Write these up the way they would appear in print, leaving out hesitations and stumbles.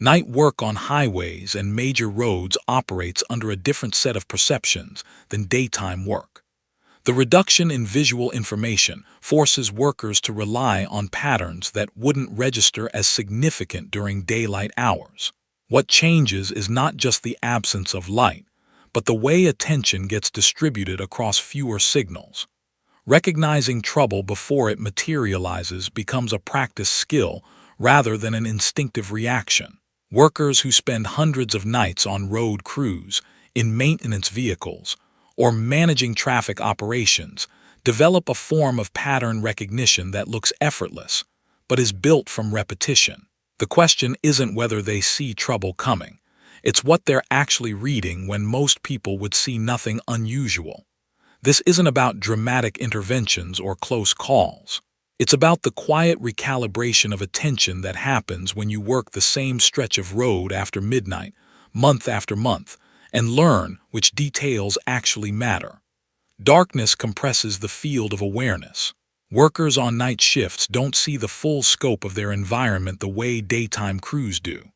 Night work on highways and major roads operates under a different set of perceptions than daytime work. The reduction in visual information forces workers to rely on patterns that wouldn't register as significant during daylight hours. What changes is not just the absence of light, but the way attention gets distributed across fewer signals. Recognizing trouble before it materializes becomes a practice skill rather than an instinctive reaction. Workers who spend hundreds of nights on road crews, in maintenance vehicles, or managing traffic operations develop a form of pattern recognition that looks effortless, but is built from repetition. The question isn't whether they see trouble coming. It's what they're actually reading when most people would see nothing unusual. This isn't about dramatic interventions or close calls. It's about the quiet recalibration of attention that happens when you work the same stretch of road after midnight, month after month, and learn which details actually matter. Darkness compresses the field of awareness. Workers on night shifts don't see the full scope of their environment the way daytime crews do.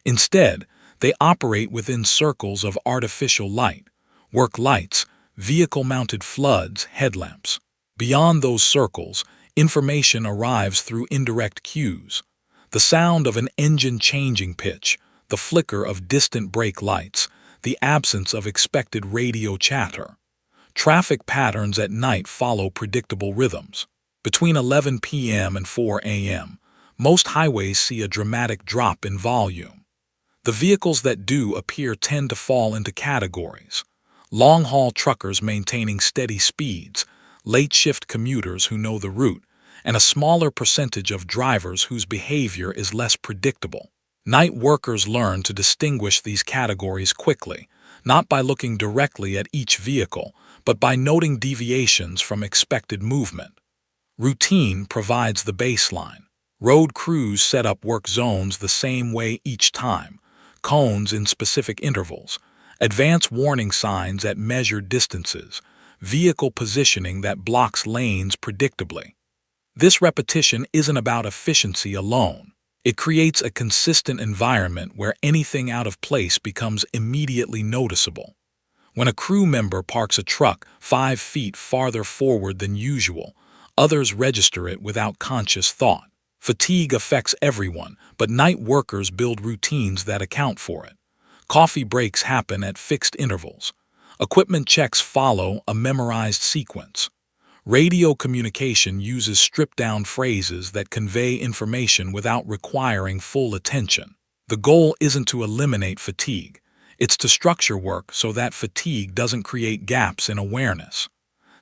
Instead, they operate within circles of artificial light, work lights, vehicle-mounted floods, headlamps. Beyond those circles, information arrives through indirect cues. The sound of an engine changing pitch, the flicker of distant brake lights, the absence of expected radio chatter. Traffic patterns at night follow predictable rhythms. Between 11 p.m. and 4 a.m., most highways see a dramatic drop in volume. The vehicles that do appear tend to fall into categories: long-haul truckers maintaining steady speeds, late-shift commuters who know the route, and a smaller percentage of drivers whose behavior is less predictable. Night workers learn to distinguish these categories quickly, not by looking directly at each vehicle, but by noting deviations from expected movement. Routine provides the baseline. Road crews set up work zones the same way each time, cones in specific intervals, advance warning signs at measured distances, vehicle positioning that blocks lanes predictably. This repetition isn't about efficiency alone. It creates a consistent environment where anything out of place becomes immediately noticeable. When a crew member parks a truck 5 feet farther forward than usual, others register it without conscious thought. Fatigue affects everyone, but night workers build routines that account for it. Coffee breaks happen at fixed intervals. Equipment checks follow a memorized sequence. Radio communication uses stripped-down phrases that convey information without requiring full attention. The goal isn't to eliminate fatigue. It's to structure work so that fatigue doesn't create gaps in awareness.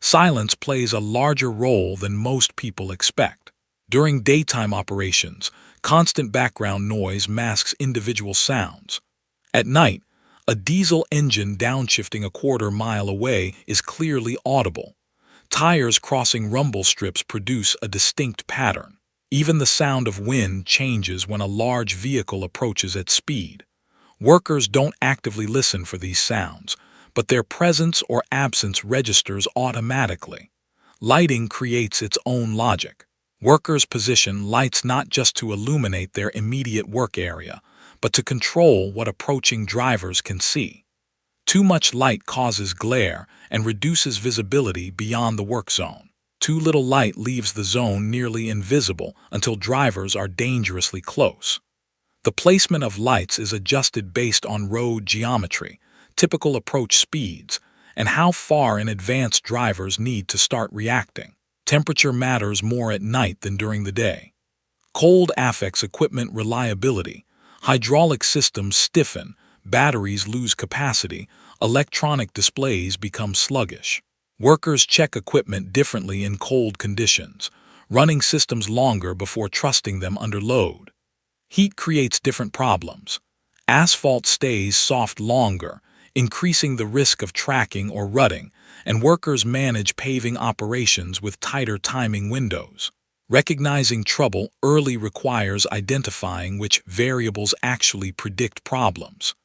Silence plays a larger role than most people expect. During daytime operations, constant background noise masks individual sounds. At night, a diesel engine downshifting a quarter-mile away is clearly audible. Tires crossing rumble strips produce a distinct pattern. Even the sound of wind changes when a large vehicle approaches at speed. Workers don't actively listen for these sounds, but their presence or absence registers automatically. Lighting creates its own logic. Workers position lights not just to illuminate their immediate work area, but to control what approaching drivers can see. Too much light causes glare and reduces visibility beyond the work zone. Too little light leaves the zone nearly invisible until drivers are dangerously close. The placement of lights is adjusted based on road geometry, typical approach speeds, and how far in advance drivers need to start reacting. Temperature matters more at night than during the day. Cold affects equipment reliability. Hydraulic systems stiffen, batteries lose capacity, electronic displays become sluggish. Workers check equipment differently in cold conditions, running systems longer before trusting them under load. Heat creates different problems. Asphalt stays soft longer, increasing the risk of tracking or rutting, and workers manage paving operations with tighter timing windows. Recognizing trouble early requires identifying which variables actually predict problems.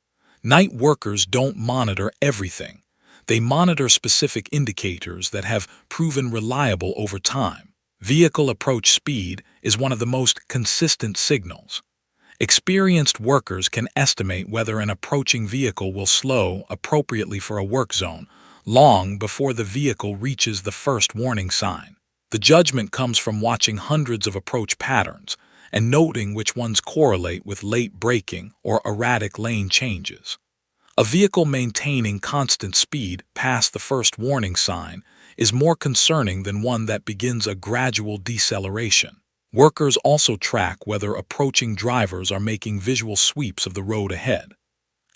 Night workers don't monitor everything. They monitor specific indicators that have proven reliable over time. Vehicle approach speed is one of the most consistent signals. Experienced workers can estimate whether an approaching vehicle will slow appropriately for a work zone long before the vehicle reaches the first warning sign. The judgment comes from watching hundreds of approach patterns and noting which ones correlate with late braking or erratic lane changes. A vehicle maintaining constant speed past the first warning sign is more concerning than one that begins a gradual deceleration. Workers also track whether approaching drivers are making visual sweeps of the road ahead.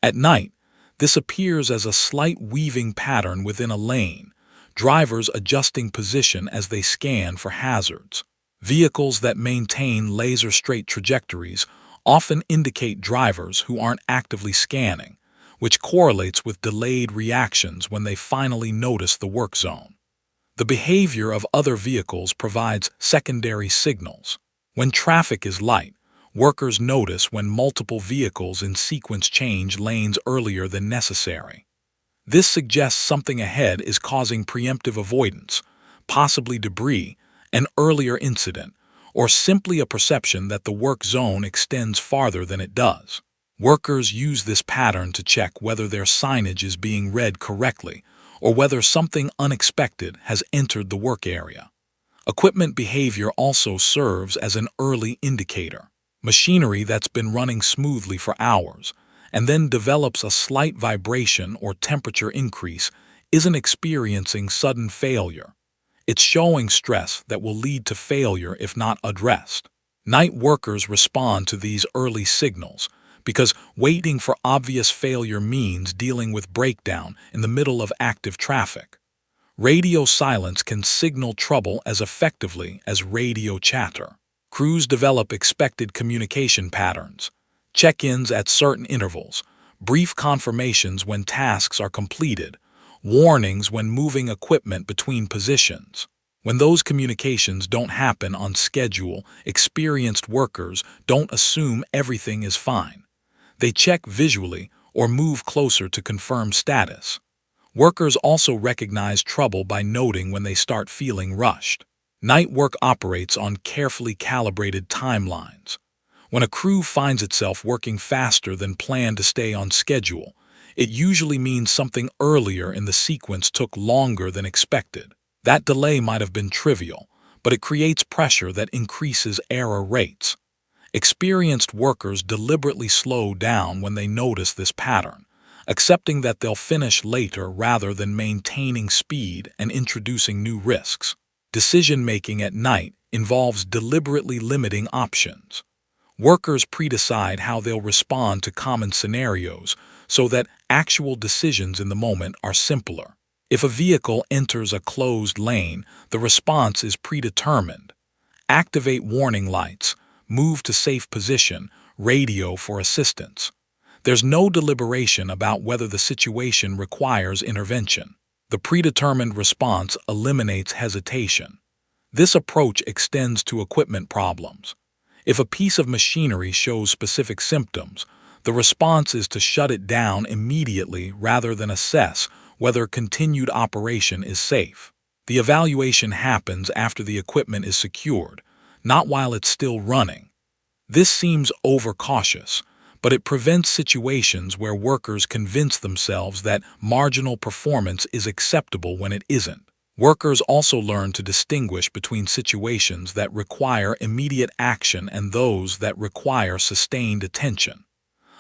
At night, this appears as a slight weaving pattern within a lane, drivers adjusting position as they scan for hazards. Vehicles that maintain laser-straight trajectories often indicate drivers who aren't actively scanning, which correlates with delayed reactions when they finally notice the work zone. The behavior of other vehicles provides secondary signals. When traffic is light, workers notice when multiple vehicles in sequence change lanes earlier than necessary. This suggests something ahead is causing preemptive avoidance, possibly debris, an earlier incident, or simply a perception that the work zone extends farther than it does. Workers use this pattern to check whether their signage is being read correctly or whether something unexpected has entered the work area. Equipment behavior also serves as an early indicator. Machinery that's been running smoothly for hours and then develops a slight vibration or temperature increase isn't experiencing sudden failure. It's showing stress that will lead to failure if not addressed. Night workers respond to these early signals because waiting for obvious failure means dealing with breakdown in the middle of active traffic. Radio silence can signal trouble as effectively as radio chatter. Crews develop expected communication patterns, check-ins at certain intervals, brief confirmations when tasks are completed, warnings when moving equipment between positions. When those communications don't happen on schedule, experienced workers don't assume everything is fine. They check visually or move closer to confirm status. Workers also recognize trouble by noting when they start feeling rushed. Night work operates on carefully calibrated timelines. When a crew finds itself working faster than planned to stay on schedule, it usually means something earlier in the sequence took longer than expected. That delay might have been trivial, but it creates pressure that increases error rates. Experienced workers deliberately slow down when they notice this pattern, accepting that they'll finish later rather than maintaining speed and introducing new risks. Decision-making at night involves deliberately limiting options. Workers predecide how they'll respond to common scenarios so that actual decisions in the moment are simpler. If a vehicle enters a closed lane, the response is predetermined. Activate warning lights, move to safe position, radio for assistance. There's no deliberation about whether the situation requires intervention. The predetermined response eliminates hesitation. This approach extends to equipment problems. If a piece of machinery shows specific symptoms, the response is to shut it down immediately rather than assess whether continued operation is safe. The evaluation happens after the equipment is secured, not while it's still running. This seems overcautious, but it prevents situations where workers convince themselves that marginal performance is acceptable when it isn't. Workers also learn to distinguish between situations that require immediate action and those that require sustained attention.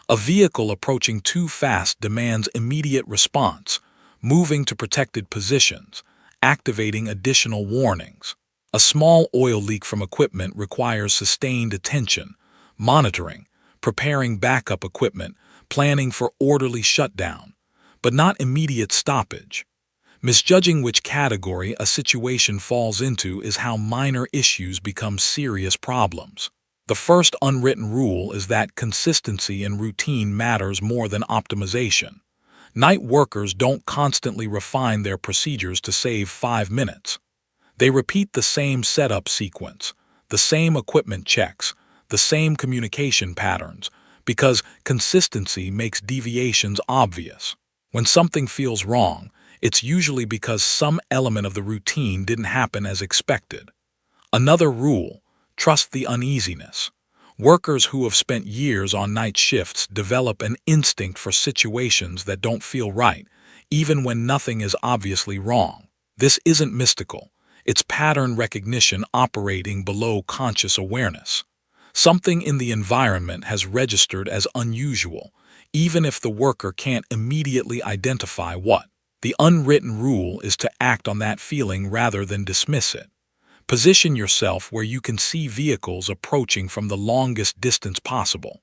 A vehicle approaching too fast demands immediate response, moving to protected positions, activating additional warnings. A small oil leak from equipment requires sustained attention, monitoring, preparing backup equipment, planning for orderly shutdown, but not immediate stoppage. Misjudging which category a situation falls into is how minor issues become serious problems. The first unwritten rule is that consistency and routine matters more than optimization. Night workers don't constantly refine their procedures to save 5 minutes. They repeat the same setup sequence, the same equipment checks, the same communication patterns, because consistency makes deviations obvious. When something feels wrong, it's usually because some element of the routine didn't happen as expected. Another rule: trust the uneasiness. Workers who have spent years on night shifts develop an instinct for situations that don't feel right, even when nothing is obviously wrong. This isn't mystical. It's pattern recognition operating below conscious awareness. Something in the environment has registered as unusual, even if the worker can't immediately identify what. The unwritten rule is to act on that feeling rather than dismiss it. Position yourself where you can see vehicles approaching from the longest distance possible.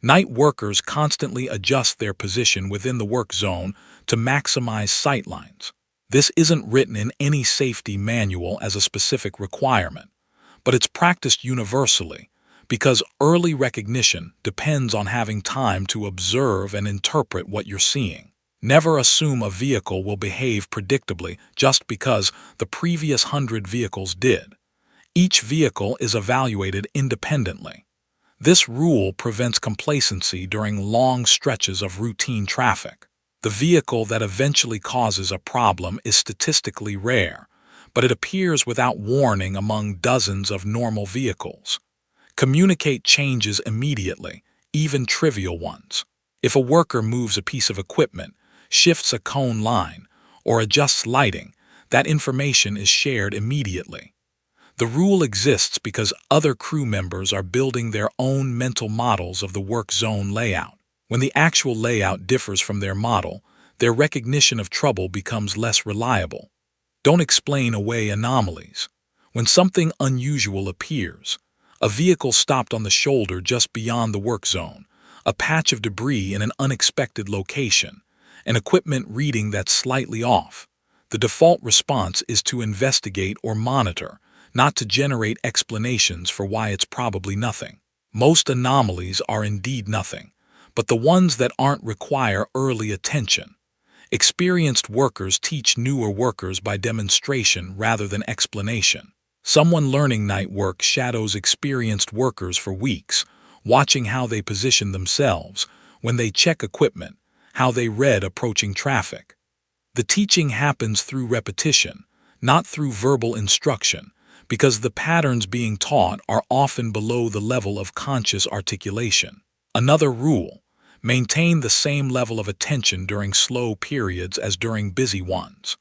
Night workers constantly adjust their position within the work zone to maximize sightlines. This isn't written in any safety manual as a specific requirement, but it's practiced universally because early recognition depends on having time to observe and interpret what you're seeing. Never assume a vehicle will behave predictably just because the previous 100 vehicles did. Each vehicle is evaluated independently. This rule prevents complacency during long stretches of routine traffic. The vehicle that eventually causes a problem is statistically rare, but it appears without warning among dozens of normal vehicles. Communicate changes immediately, even trivial ones. If a worker moves a piece of equipment, shifts a cone line, or adjusts lighting, that information is shared immediately. The rule exists because other crew members are building their own mental models of the work zone layout. When the actual layout differs from their model, their recognition of trouble becomes less reliable. Don't explain away anomalies. When something unusual appears, a vehicle stopped on the shoulder just beyond the work zone, a patch of debris in an unexpected location, an equipment reading that's slightly off, the default response is to investigate or monitor, not to generate explanations for why it's probably nothing. Most anomalies are indeed nothing, but the ones that aren't require early attention. Experienced workers teach newer workers by demonstration rather than explanation. Someone learning night work shadows experienced workers for weeks, watching how they position themselves, when they check equipment, how they read approaching traffic. The teaching happens through repetition, not through verbal instruction, because the patterns being taught are often below the level of conscious articulation. Another rule: maintain the same level of attention during slow periods as during busy ones.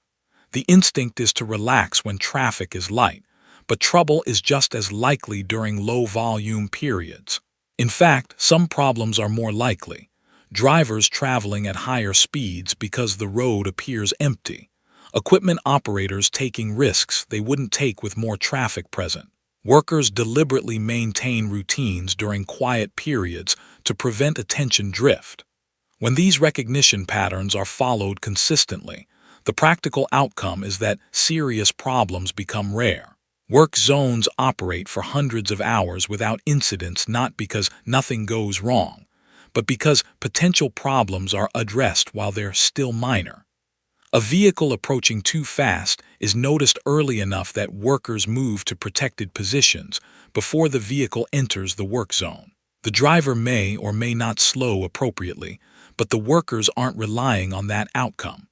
The instinct is to relax when traffic is light, but trouble is just as likely during low-volume periods. In fact, some problems are more likely. Drivers traveling at higher speeds because the road appears empty. Equipment operators taking risks they wouldn't take with more traffic present. Workers deliberately maintain routines during quiet periods to prevent attention drift. When these recognition patterns are followed consistently, the practical outcome is that serious problems become rare. Work zones operate for hundreds of hours without incidents, not because nothing goes wrong, but because potential problems are addressed while they're still minor. A vehicle approaching too fast is noticed early enough that workers move to protected positions before the vehicle enters the work zone. The driver may or may not slow appropriately, but the workers aren't relying on that outcome.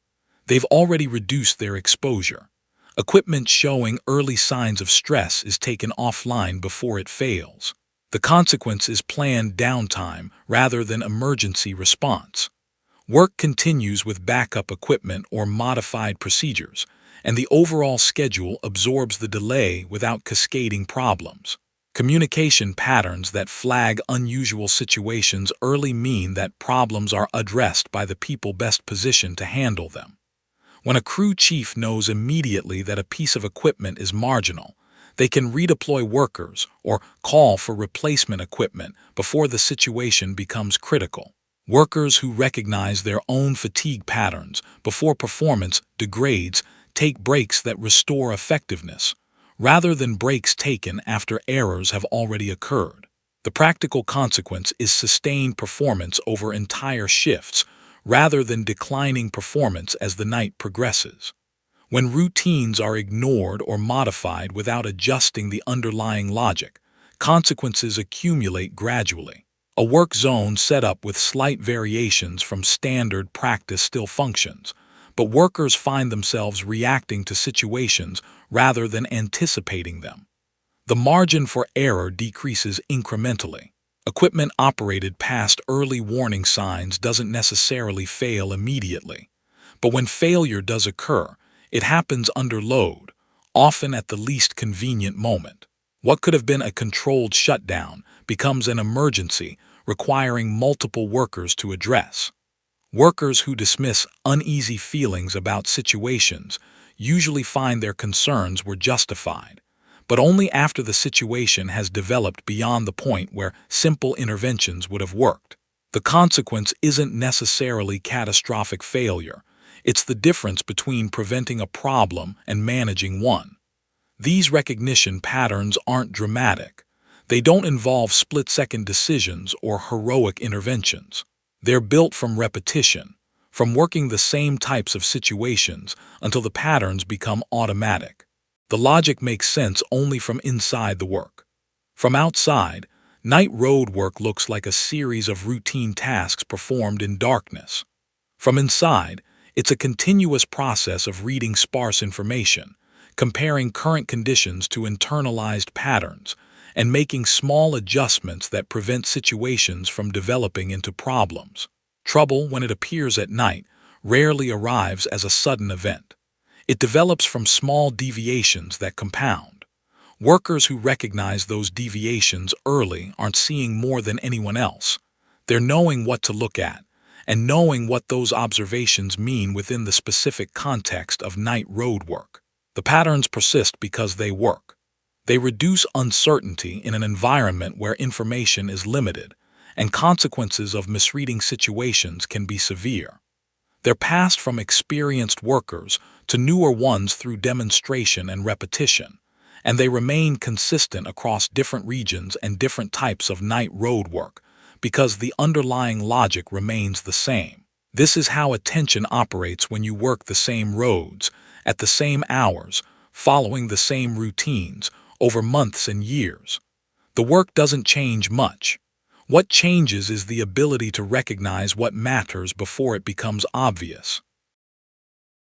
They've already reduced their exposure. Equipment showing early signs of stress is taken offline before it fails. The consequence is planned downtime rather than emergency response. Work continues with backup equipment or modified procedures, and the overall schedule absorbs the delay without cascading problems. Communication patterns that flag unusual situations early mean that problems are addressed by the people best positioned to handle them. When a crew chief knows immediately that a piece of equipment is marginal, they can redeploy workers or call for replacement equipment before the situation becomes critical. Workers who recognize their own fatigue patterns before performance degrades take breaks that restore effectiveness, rather than breaks taken after errors have already occurred. The practical consequence is sustained performance over entire shifts, rather than declining performance as the night progresses. When routines are ignored or modified without adjusting the underlying logic, consequences accumulate gradually. A work zone set up with slight variations from standard practice still functions, but workers find themselves reacting to situations rather than anticipating them. The margin for error decreases incrementally. Equipment operated past early warning signs doesn't necessarily fail immediately. But when failure does occur, it happens under load, often at the least convenient moment. What could have been a controlled shutdown becomes an emergency requiring multiple workers to address. Workers who dismiss uneasy feelings about situations usually find their concerns were justified, but only after the situation has developed beyond the point where simple interventions would have worked. The consequence isn't necessarily catastrophic failure. It's the difference between preventing a problem and managing one. These recognition patterns aren't dramatic. They don't involve split-second decisions or heroic interventions. They're built from repetition, from working the same types of situations until the patterns become automatic. The logic makes sense only from inside the work. From outside, night road work looks like a series of routine tasks performed in darkness. From inside, it's a continuous process of reading sparse information, comparing current conditions to internalized patterns, and making small adjustments that prevent situations from developing into problems. Trouble, when it appears at night, rarely arrives as a sudden event. It develops from small deviations that compound. Workers who recognize those deviations early aren't seeing more than anyone else. They're knowing what to look at, and knowing what those observations mean within the specific context of night road work. The patterns persist because they work. They reduce uncertainty in an environment where information is limited, and consequences of misreading situations can be severe. They're passed from experienced workers to newer ones through demonstration and repetition, and they remain consistent across different regions and different types of night road work because the underlying logic remains the same. This is how attention operates when you work the same roads, at the same hours, following the same routines, over months and years. The work doesn't change much. What changes is the ability to recognize what matters before it becomes obvious.